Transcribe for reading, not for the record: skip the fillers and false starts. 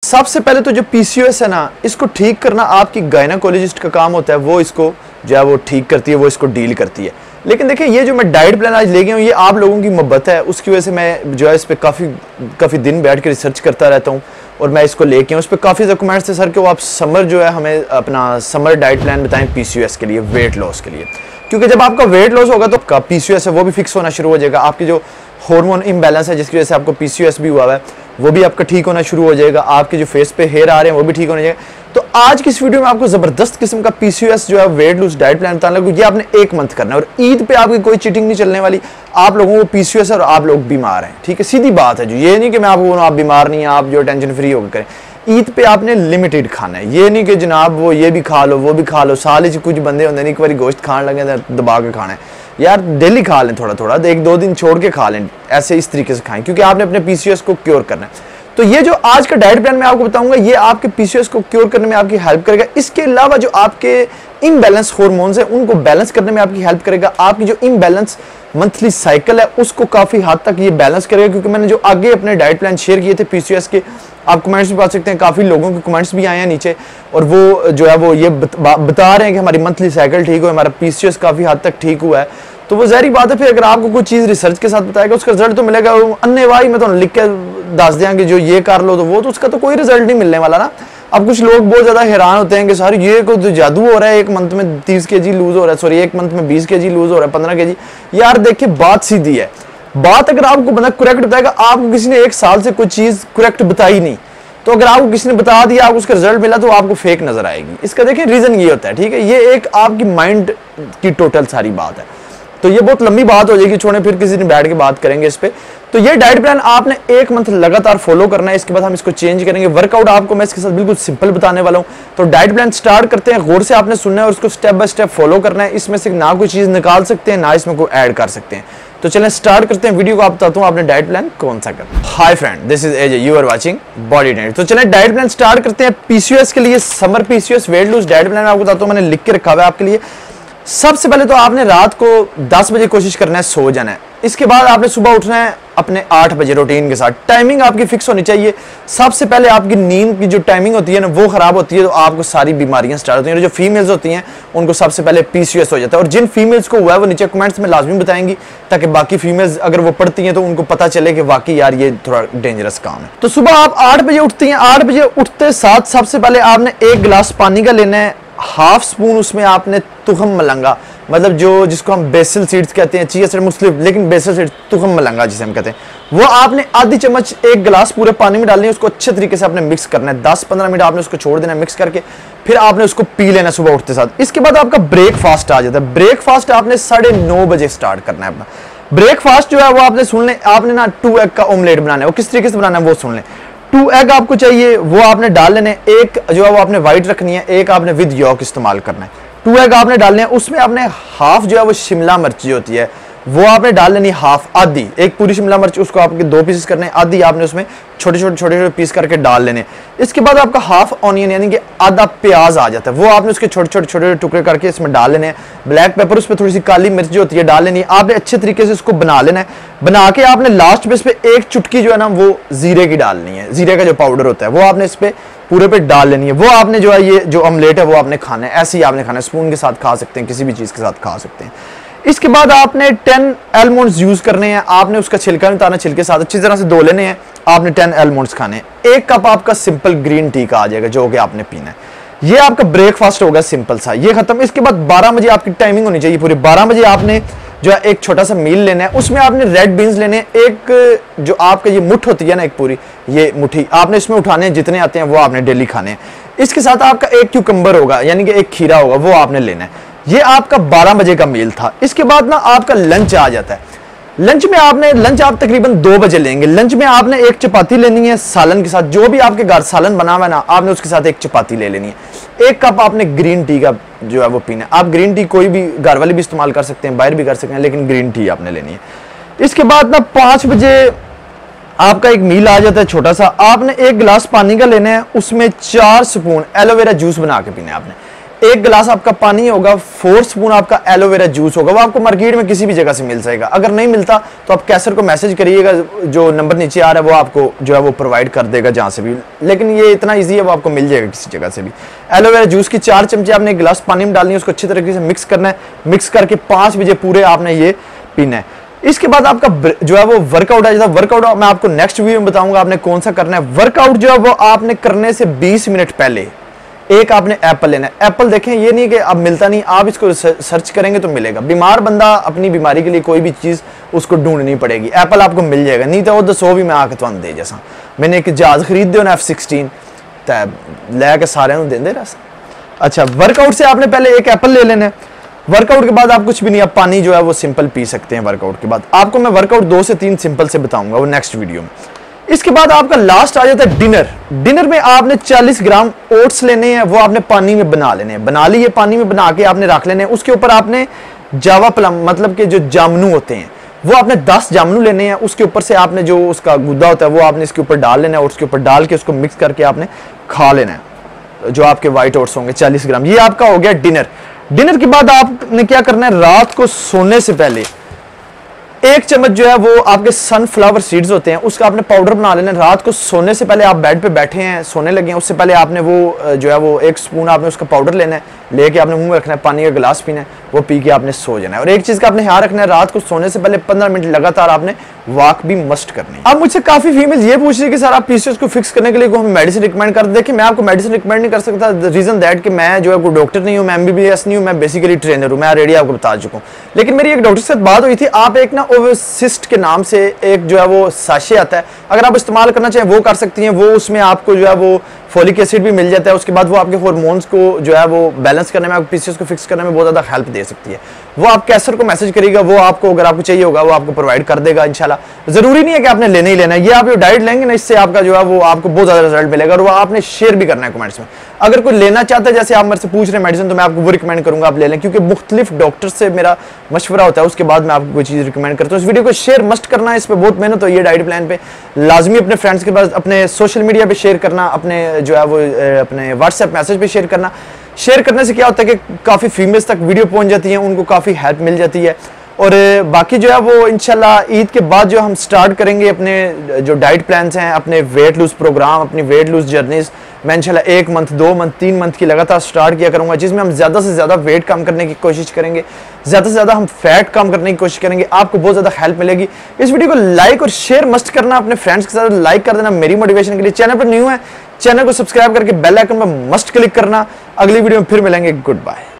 सबसे पहले तो जो पीसीओएस है ना, इसको ठीक करना आपकी गायनेकोलॉजिस्ट का काम होता है। वो इसको जो है वो ठीक करती है, वो इसको डील करती है। लेकिन देखिए, ये जो मैं डाइट प्लान आज ले गया हूँ, ये आप लोगों की मोहब्बत है, उसकी वजह से मैं जो है इस पर काफ़ी दिन बैठ के रिसर्च करता रहता हूँ और मैं इसको लेके हूँ। उस पर काफ़ी ज़्यादा कमेंट्स थे, सर कि वो आप समर जो है हमें अपना समर डाइट प्लान बताएं पीसीओएस के लिए, वेट लॉस के लिए। क्योंकि जब आपका वेट लॉस होगा तो आपका पीसीओएस है वो भी फिक्स होना शुरू हो जाएगा। आपकी जो हार्मोन इम्बैलेंस है जिसकी वजह से आपको पीसीओएस भी हुआ है, वो भी आपका ठीक होना शुरू हो जाएगा। आपके जो फेस पे हेयर आ रहे हैं वो भी ठीक होने जाएगा। तो आज की इस वीडियो में आपको जबरदस्त किस्म का पीसीओएस जो है वेट लूज डाइट प्लान बताने लगा। ये आपने 1 मंथ करना है और ईद पे आपकी कोई चीटिंग नहीं चलने वाली। आप लोगों को पीसीओएस है और आप लोग बीमार हैं, ठीक है, सीधी बात है। जो ये नहीं कि मैं आपको बोलूँ आप बीमार नहीं हैं, आप जो टेंशन फ्री होकर करें। ईद पे आपने लिमिटेड खाना है, ये नहीं कि जनाब वो ये भी खा लो वो भी खा लो। साल ही कुछ बंदे होंगे एक बार गोश्त खाने लगे दबा के खाना है, यार डेली खा लें, थोड़ा थोड़ा 1-2 दिन छोड़ के खा लें, ऐसे इस तरीके से खाएं, क्योंकि आपने अपने पीसीओएस को क्योर करना है। तो ये जो आज का डाइट प्लान मैं आपको बताऊंगा, ये आपके पीसीओएस को क्योर करने में आपकी हेल्प करेगा। इसके अलावा जो आपके इम्बैलेंस हार्मोन्स हैं उनको बैलेंस करने में आपकी हेल्प करेगा। आपकी जो इम्बैलेंस मंथली साइकिल है उसको काफी हद तक ये बैलेंस करेगा। क्योंकि मैंने जो आगे अपने डाइट प्लान शेयर किए थे पीसीओएस के, आप कमेंट्स भी पा सकते हैं, काफी लोगों के कमेंट्स भी आए हैं नीचे, और वो जो है वो ये बता रहे हैं कि हमारी मंथली साइकिल ठीक हो, हमारा पीसीओएस काफी हद तक ठीक हुआ है। तो वो ज़ाहिर बात है, फिर अगर आपको कोई चीज़ रिसर्च के साथ बताएगा उसका रिजल्ट तो मिलेगा। अन्यवाही में तो लिख के दस देंगे जो ये कर लो तो वो, तो उसका तो कोई रिजल्ट नहीं मिलने वाला ना। अब कुछ लोग बहुत ज़्यादा हैरान होते हैं कि सर ये को तो जादू हो रहा है, 1 मंथ में 30 kg लूज हो रहा है, सॉरी 1 मंथ में 20 kg लूज हो रहा है, 15 kg। यार देखिए, बात सीधी है। बात अगर आपको बंदा करेक्ट बताएगा, आपको किसी ने 1 साल से कोई चीज़ करेक्ट बताई नहीं, तो अगर आपको किसी ने बता दिया आपको उसका रिजल्ट मिला तो आपको फेक नजर आएगी। इसका देखिए रीज़न ये होता है, ठीक है, ये एक आपकी माइंड की टोटल सारी बात है। तो ये बहुत लंबी बात हो जाएगी, छोड़े फिर किसी दिन बैठ के बात करेंगे इस पे। तो ये डाइट प्लान आपने 1 मंथ लगातार फॉलो करना है। इसके बाद हम इसको चेंज करेंगे। वर्कआउट आपको मैं इसके साथ बिल्कुल सिंपल बताने वाला हूं। तो डाइट प्लान स्टार्ट करते हैं, गौर से आपने सुनना है और उसको स्टेप बाय स्टेप फॉलो करना है। इसमें से ना कोई चीज निकाल सकते हैं ना इसमें कोई ऐड कर सकते हैं। तो चलें स्टार्ट करते हैं। वीडियो को आप बताता हूं आपने डाइट प्लान कौन सा करना है। Hi friend, this is AJ, you are watching body diet. तो चलें डाइट प्लान स्टार्ट करते हैं। पीसीओएस के लिए summer PCOS weight lose diet plan आपको बताता हूं, मैंने लिख के रखा हुआ है आपके लिए। सबसे पहले तो आपने रात को 10 बजे कोशिश करना है सो जाना है। इसके बाद आपने सुबह उठना है अपने 8 बजे रूटीन के साथ। टाइमिंग आपकी फिक्स होनी चाहिए। सबसे पहले आपकी नींद की जो टाइमिंग होती है ना वो खराब होती है तो आपको सारी बीमारियां स्टार्ट होती हैं। जो फीमेल्स होती हैं उनको सबसे पहले पीसीओएस हो जाता है। और जिन फीमेल्स को हुआ है वो नीचे कमेंट्स में लाजमी बताएंगी, ताकि बाकी फीमेल्स अगर वो पढ़ती हैं तो उनको पता चले कि वाकई यार ये थोड़ा डेंजरस काम है। तो सुबह आप 8 बजे उठती हैं। 8 बजे उठते साथ सबसे पहले आपने 1 गिलास पानी का लेना है। ½ स्पून उसमें आपने तुखम मलंगा, मतलब जो जिसको हम बेसिल सीड्स कहते हैं, चिया सीड मुस्लिम, लेकिन बेसिल सीड्स तुखम मलंगा जिसे हम कहते हैं, वो आपने आधी चम्मच 1 गिलास पूरे पानी में डालनी है। उसको अच्छे तरीके से आपने मिक्स करना है। 10-15 मिनट आपने उसको छोड़ देना है मिक्स करके, फिर आपने उसको पी लेना सुबह उठते साथ। इसके बाद आपका ब्रेकफास्ट आ जाता है। ब्रेकफास्ट आपने 9:30 बजे स्टार्ट करना है अपना। ब्रेकफास्ट जो है वो आपने सुन लें, आपने ना 2 एग का ऑमलेट बनाना है। वो किस तरीके से बनाना है वो सुन लें। 2 एग आपको चाहिए, वो आपने डाल लेने। 1 जो है वो आपने व्हाइट रखनी है, 1 आपने विद यॉक इस्तेमाल करना है। 2 एग आपने डालने हैं। उसमें आपने हाफ जो है वो शिमला मिर्च जो होती है वो आपने डाल लेनी, हाफ, आधी। 1 पूरी शिमला मिर्च उसको आपके 2 पीसेस करने हैं, आधी आपने उसमें छोटे छोटे पीस करके डाल लेने। इसके बाद आपका हाफ ऑनियन यानी कि आधा प्याज आ जाता है, वो आपने उसके छोटे छोटे टुकड़े करके इसमें डाल लेने हैं। ब्लैक पेपर, उस पर थोड़ी सी काली मिर्च जो होती है डाल लेनी है। आपने अच्छे तरीके से इसको बना लेना है। बना के आपने लास्ट में इस पे 1 चुटकी जो है ना वो जीरे की डालनी है। जीरे का जो पाउडर होता है वो आपने इस पे पूरे पे डाल लेनी है। वो आपने जो है ये जो ऑमलेट है वो आपने खाना है, ऐसे ही आपने खाना है। स्पून के साथ खा सकते हैं, किसी भी चीज के साथ खा सकते हैं। इसके बाद आपने 10 आलमंड्स यूज करने हैं। आपने उसका छिलका निकालना, छिलके साथ अच्छी तरह से धो लेने हैं। आपने 10 आलमंड्स खाने हैं। 1 कप आपका सिंपल ग्रीन टी का आ जाएगा जो कि आपने पीना है। ये आपका ब्रेकफास्ट होगा सिंपल सा, ये खत्म। इसके बाद 12 बजे आपकी टाइमिंग होनी चाहिए पूरी। 12 बजे आपने जो है एक छोटा सा मील लेना है। उसमें आपने रेड बीन्स लेने हैं। एक जो आपका ये मुठ होती है ना, एक पूरी ये मुट्ठी आपने इसमें उठाने हैं, जितने आते हैं वो आपने डेली खाने हैं। इसके साथ आपका 1 क्यूकम्बर होगा यानी कि 1 खीरा होगा, वो आपने लेना है। ये आपका 12 बजे का मील था। इसके बाद ना आपका लंच आ जाता है। लंच आप तकरीबन 2 बजे लेंगे। लंच में आपने 1 चपाती लेनी है सालन के साथ। जो भी आपके घर सालन बना हुआ है ना, आपने उसके साथ 1 चपाती ले लेनी है। 1 कप आपने ग्रीन टी का जो है वो पीना है। आप ग्रीन टी कोई भी घर वाले भी इस्तेमाल कर सकते हैं, बाहर भी कर सकते हैं, लेकिन ग्रीन टी आपने लेनी है। इसके बाद ना 5 बजे आपका एक मील आ जाता है छोटा सा। आपने 1 गिलास पानी का लेना है, उसमें 4 स्पून एलोवेरा जूस बना के पीना है आपने। 1 गिलास आपका पानी होगा, 4 स्पून आपका एलोवेरा जूस होगा। वो आपको मार्केट में किसी भी जगह से मिल जाएगा। अगर नहीं मिलता तो आप कैसर को मैसेज करिएगा, जो नंबर नीचे आ रहा है वो आपको जो है वो प्रोवाइड कर देगा जहाँ से भी। लेकिन ये इतना ईजी है, वो आपको मिल जाएगा किसी जगह से भी। एलोवेरा जूस की 4 चमचे आपने 1 गिलास पानी में डालनी है, उसको अच्छी तरीके से मिक्स करना है। मिक्स करके 5 बजे पूरे आपने ये पीना है। इसके बाद आपका जो है वो वर्कआउट आ जाता है। वर्कआउट मैं आपको नेक्स्ट वीडियो में बताऊंगा आपने कौन सा करना है। वर्कआउट जो है वो आपने करने से 20 मिनट पहले एक आपने एप्पल लेना है। एप्पल देखें, ये नहीं कि अब मिलता नहीं, आप इसको सर्च करेंगे तो मिलेगा। बीमार बंदा अपनी बीमारी के लिए कोई भी चीज़ उसको ढूंढनी पड़ेगी, एप्पल आपको मिल जाएगा। नहीं तो वो दसो भी मैं आके तुम दे जैसा मैंने एक जहाज खरीद दिया ना F-16 लैके सारे देंगे रस। अच्छा, वर्कआउट से आपने पहले एक एप्पल ले लेना है। वर्कआउट के बाद आप कुछ भी नहीं, आप पानी जो है वो सिंपल पी सकते हैं। वर्कआउट के बाद आपको मैं वर्कआउट 2 से 3 सिंपल से बताऊंगा वो नेक्स्ट वीडियो में। इसके बाद आपका लास्ट आ जाता है डिनर। डिनर में आपने 40 ग्राम ओट्स लेने हैं, वो आपने पानी में बना लेने हैं। बना लिए, पानी में बना के आपने रख लेने हैं। उसके ऊपर आपने जावा प्लम मतलब के जो जामनू होते हैं वो आपने 10 जामनू लेने हैं। उसके ऊपर से आपने जो उसका गुद्दा होता है वो आपने इसके ऊपर डाल लेना है, और उसके ऊपर डाल के उसको मिक्स करके आपने खा लेना है। जो आपके व्हाइट ओट्स होंगे 40 ग्राम, ये आपका हो गया डिनर। डिनर के बाद आपने क्या करना है, रात को सोने से पहले 1 चम्मच जो है वो आपके सनफ्लावर सीड्स होते हैं, उसका आपने पाउडर बना लेना है। रात को सोने से पहले आप बेड पे बैठे हैं, सोने लगे हैं, उससे पहले आपने वो जो है वो 1 स्पून आपने उसका पाउडर लेना है, लेके आपने मुंह में रखना है, पानी का गिलास पीना है, वो पी के आपने सो जाना है। और एक चीज़ का आपने ध्यान रखना है, रात को सोने से पहले 15 मिनट लगातार आपने वॉक भी मस्ट करनी है। अब मुझसे काफ़ी फीमेल ये पूछ रही है कि सर आप पीसीओएस को फिक्स करने के लिए हमें मेडिसिन रिकमेंड कर देखिए, मैं आपको मेडिसिन रिकमेंड नहीं कर सकता। रीज़न दैट कि मैं जो है कोई डॉक्टर नहीं हूँ, मैं MBBS नहीं हूँ, मैं बेसिकली ट्रेनर हूँ, मैं ऑलरेडी आपको बता चुका हूँ। लेकिन मेरी एक डॉक्टर के साथ बात हुई थी, आप एक ना ओवसिस्ट के नाम से एक जो है वो साशे आता है, अगर आप इस्तेमाल करना चाहें वो कर सकती हैं। वो उसमें आपको जो है वो फोलिक एसिड भी मिल जाता है। उसके बाद वो आपके हार्मोन्स को जो है वो बैलेंस करने में, आपको पीसीओएस को फिक्स करने में बहुत ज़्यादा हेल्प दे सकती है। वो आप कैसर को मैसेज करिएगा, वो आपको अगर आपको चाहिए होगा वो आपको प्रोवाइड कर देगा इंशाल्लाह। जरूरी नहीं है कि आपने लेना ही लेना है, ये आप जो डाइट लेंगे ना इससे आपका जो है वो आपको बहुत ज़्यादा रिजल्ट मिलेगा। और वो आपने शेयर भी करना है कमेंट्स में। अगर कोई लेना चाहता है, जैसे आप मेरे से पूछ रहे हैं मेडिसिन, तो मैं आपको वो रिकमेंड करूंगा आप ले लें, क्योंकि मुख्तलिफ डॉक्टर से मेरा मशवरा होता है, उसके बाद मैं आपको कोई चीज़ रिकमेंड करता हूँ। इस वीडियो को शेयर मस्ट करना है, इस पर बहुत मेहनत हुई है डाइट प्लान पे। लाजमी अपने फ्रेंड्स के पास, अपने सोशल मीडिया पे शेयर करना, अपने जो है वो अपने व्हाट्सएप मैसेज पे शेयर करना। शेयर करने से क्या होता है कि काफ़ी फीमेल्स तक वीडियो पहुंच जाती है, उनको काफ़ी हेल्प मिल जाती है। और बाकी जो है वो इंशाल्लाह ईद के बाद जो हम स्टार्ट करेंगे अपने जो डाइट प्लान्स हैं, अपने वेट लूज प्रोग्राम, अपनी वेट लूज जर्नीज, मैं इंशाल्लाह 1 मंथ 2 मंथ 3 मंथ की लगातार स्टार्ट किया करूंगा, जिसमें हम ज़्यादा से ज़्यादा वेट कम करने की कोशिश करेंगे, ज़्यादा से ज़्यादा हम फैट कम करने की कोशिश करेंगे। आपको बहुत ज़्यादा हेल्प मिलेगी। इस वीडियो को लाइक और शेयर मस्ट करना, अपने फ्रेंड्स के साथ लाइक कर देना मेरी मोटिवेशन के लिए। चैनल पर न्यू है, चैनल को सब्सक्राइब करके बेल आइकन पर मस्ट क्लिक करना। अगली वीडियो में फिर मिलेंगे, गुड बाय।